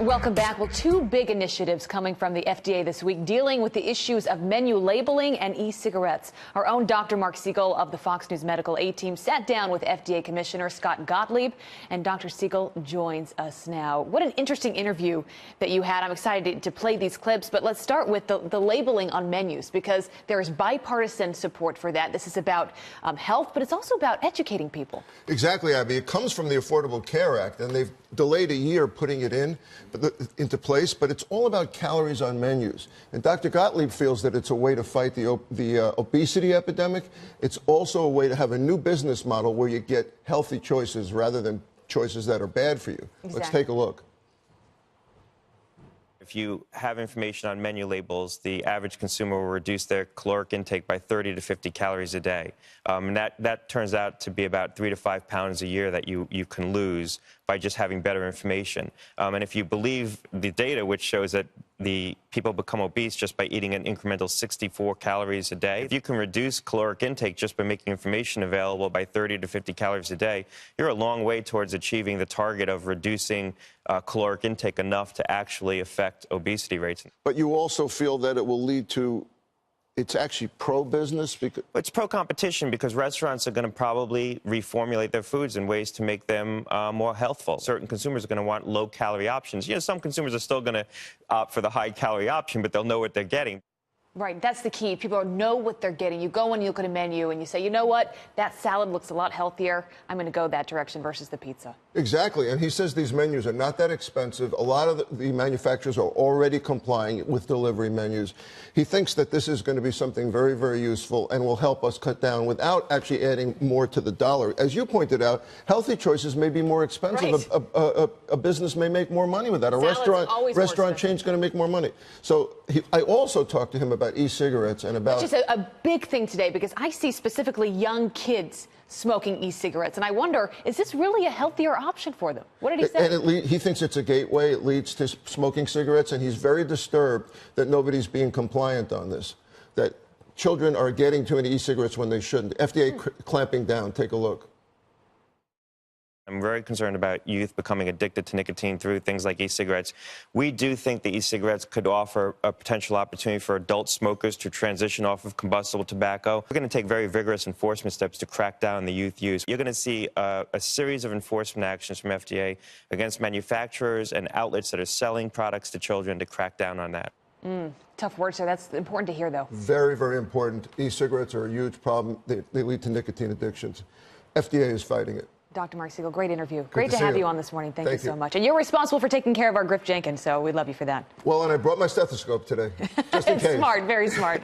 Welcome back. Well, two big initiatives coming from the FDA this week dealing with the issues of menu labeling and e-cigarettes. Our own Dr. Mark Siegel of the Fox News Medical A team sat down with FDA Commissioner Scott Gottlieb, and Dr. Siegel joins us now. What an interesting interview that you had. I'm excited to play these clips, but let's start with the labeling on menus, because there is bipartisan support for that. This is about health, but it's also about educating people. Exactly, Abby. It comes from the Affordable Care Act, and they've delayed a year putting it into place, but it's all about calories on menus. And Dr. Gottlieb feels that it's a way to fight the obesity epidemic. It's also a way to have a new business model where you get healthy choices rather than choices that are bad for you. Exactly. Let's take a look. If you have information on menu labels, the average consumer will reduce their caloric intake by 30 to 50 calories a day. And that turns out to be about 3 to 5 pounds a year that you can lose by just having better information. And if you believe the data, which shows that the people become obese just by eating an incremental 64 calories a day, if you can reduce caloric intake just by making information available by 30 to 50 calories a day, you're a long way towards achieving the target of reducing caloric intake enough to actually affect obesity rates. But you also feel that it will lead to, it's actually pro-business? Because it's pro-competition, because restaurants are going to probably reformulate their foods in ways to make them more healthful. Certain consumers are going to want low-calorie options. You know, some consumers are still going to opt for the high-calorie option, but they'll know what they're getting. Right, that's the key. People know what they're getting. You go and you look at a menu and you say, you know what, that salad looks a lot healthier. I'm going to go that direction versus the pizza. Exactly, and he says these menus are not that expensive. A lot of the manufacturers are already complying with delivery menus. He thinks that this is going to be something very, very useful and will help us cut down without actually adding more to the dollar. As you pointed out, healthy choices may be more expensive. Right. A business may make more money with that. A restaurant chain is going to make more money. So I also talked to him about e-cigarettes and about... Which is a big thing today, because I see specifically young kids smoking e-cigarettes, and I wonder, is this really a healthier option for them? What did he say? And he thinks it's a gateway. It leads to smoking cigarettes, and he's very disturbed that nobody's being compliant on this, that children are getting too many e-cigarettes when they shouldn't. FDA clamping down. Take a look. I'm very concerned about youth becoming addicted to nicotine through things like e-cigarettes. We do think the e-cigarettes could offer a potential opportunity for adult smokers to transition off of combustible tobacco. We're going to take very vigorous enforcement steps to crack down on the youth use. You're going to see a series of enforcement actions from FDA against manufacturers and outlets that are selling products to children to crack down on that. Tough words, sir. That's important to hear, though. Very, very important. E-cigarettes are a huge problem. They lead to nicotine addictions. FDA is fighting it. Dr. Mark Siegel, great interview. Great to have you on this morning. Thank you so much. And you're responsible for taking care of our Griff Jenkins, so we love you for that. Well, and I brought my stethoscope today, just in case. Smart, very smart.